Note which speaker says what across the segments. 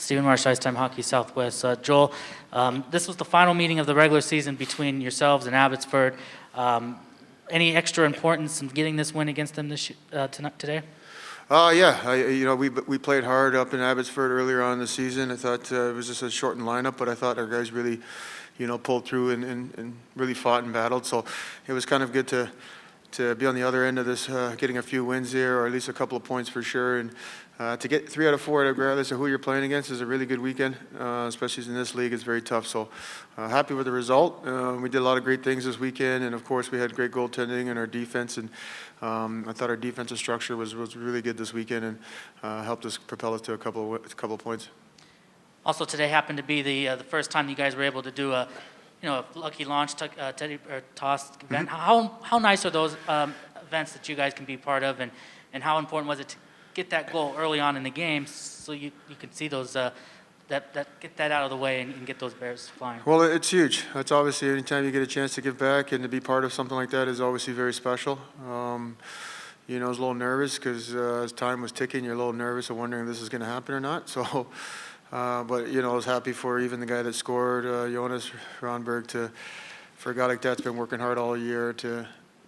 Speaker 1: Stephen Marsh, Ice Time Hockey Southwest. Joel, this was the final meeting of the regular season between yourselves and Abbotsford. Any extra importance in getting this win against them today?
Speaker 2: Yeah, we played hard up in Abbotsford earlier on in the season. I thought it was just a shortened lineup, but I thought our guys really, pulled through and really fought and battled. So it was kind of good to be on the other end of this, getting a few wins here, or at least a couple of points for sure. And to get 3 out of 4, regardless of who you're playing against, is a really good weekend, especially in this league. It's very tough. So happy with the result. We did a lot of great things this weekend, and of course we had great goaltending and our defense. And I thought our defensive structure was really good this weekend and helped us propel us to a couple of points.
Speaker 1: Also, today happened to be the first time you guys were able to do a lucky launch toss event. How nice are those events that you guys can be part of, and how important was it to get that goal early on in the game so you could see those get that out of the way and get those Bears flying?
Speaker 2: Well, it's huge. It's obviously anytime you get a chance to give back and to be part of something like that is obviously very special. I was a little nervous because as time was ticking, you're a little nervous and wondering if this is going to happen or not. So. But I was happy for even the guy that scored, Jonas Ronberg, for a guy like that's been working hard all year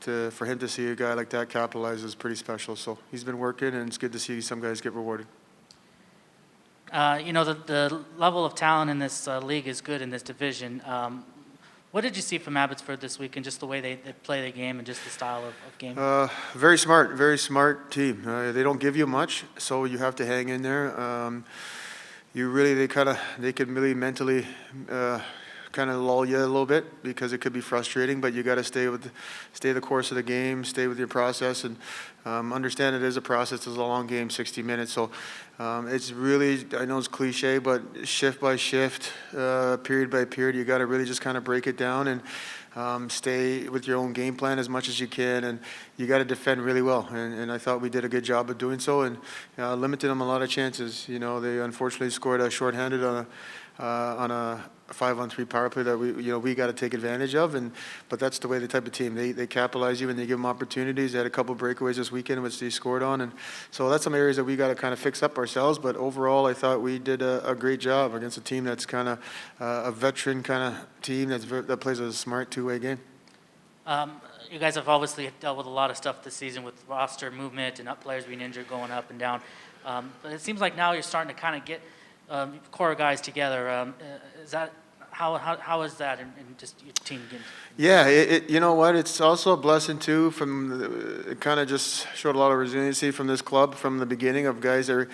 Speaker 2: for him to see a guy like that capitalize is pretty special. So he's been working, and it's good to see some guys get rewarded.
Speaker 1: The level of talent in this league is good in this division. What did you see from Abbotsford this week, and just the way they play the game and just the style of game?
Speaker 2: Very smart team. They don't give you much, so you have to hang in there. They can really mentally kind of lull you a little bit because it could be frustrating, but you got to stay the course of the game, stay with your process, and understand it is a process. It's a long game, 60 minutes. So it's really, I know it's cliche, but shift by shift, period by period, you got to really just kind of break it down and stay with your own game plan as much as you can, and you got to defend really well. And I thought we did a good job of doing so, and limited them a lot of chances. They unfortunately scored a shorthanded on a 5-on-3 power play that we got to take advantage of. But that's the way the type of team they capitalize you and they give them opportunities. They had a couple breakaways this weekend which they scored on, and so that's some areas that we got to kind of fix up ourselves. But overall, I thought we did a great job against a team that's kind of a veteran kind of team that plays a smart two-way game.
Speaker 1: You guys have obviously dealt with a lot of stuff this season with roster movement and players being injured, going up and down. But it seems like now you're starting to kind of get core guys together. Is that how is that in just your team getting?
Speaker 2: Yeah, you know what? It's also a blessing too. It kind of just showed a lot of resiliency from this club from the beginning of guys that.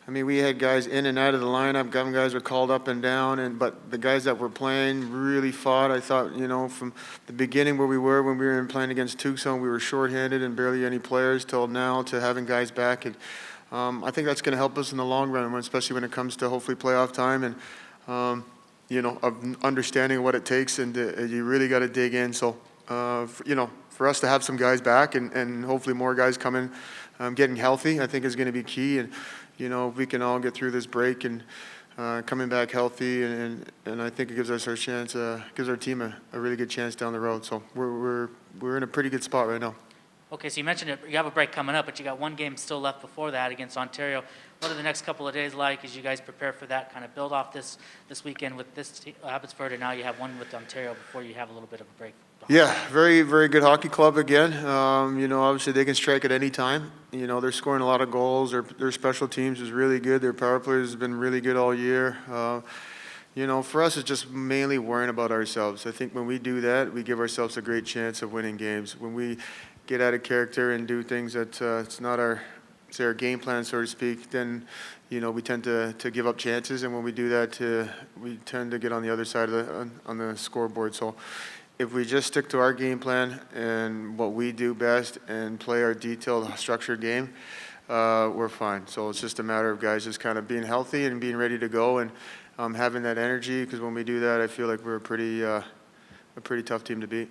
Speaker 2: We had guys in and out of the lineup. Some guys were called up and down, but the guys that were playing really fought. I thought, from the beginning where we were when we were playing against Tucson, we were shorthanded and barely any players till now to having guys back. And I think that's going to help us in the long run, especially when it comes to hopefully playoff time and, of understanding what it takes, and you really got to dig in. So, for us to have some guys back and hopefully more guys coming, getting healthy, I think is going to be key. And, if we can all get through this break and coming back healthy, and I think it gives us gives our team a really good chance down the road. So we're in a pretty good spot right now.
Speaker 1: Okay, so you mentioned it, you have a break coming up, but you got one game still left before that against Ontario. What are the next couple of days like as you guys prepare for that, kind of build off this weekend with this Abbotsford, and now you have one with Ontario before you have a little bit of a break?
Speaker 2: Yeah, very, very good hockey club again. Obviously they can strike at any time. They're scoring a lot of goals. Their special teams is really good. Their power play has been really good all year. For us, it's just mainly worrying about ourselves. I think when we do that, we give ourselves a great chance of winning games. When we get out of character and do things that it's not our game plan, so to speak, then we tend to give up chances. And when we do that, we tend to get on the other side of on the scoreboard. So if we just stick to our game plan and what we do best and play our detailed, structured game, we're fine. So it's just a matter of guys just kind of being healthy and being ready to go and having that energy. Because when we do that, I feel like we're a pretty tough team to beat.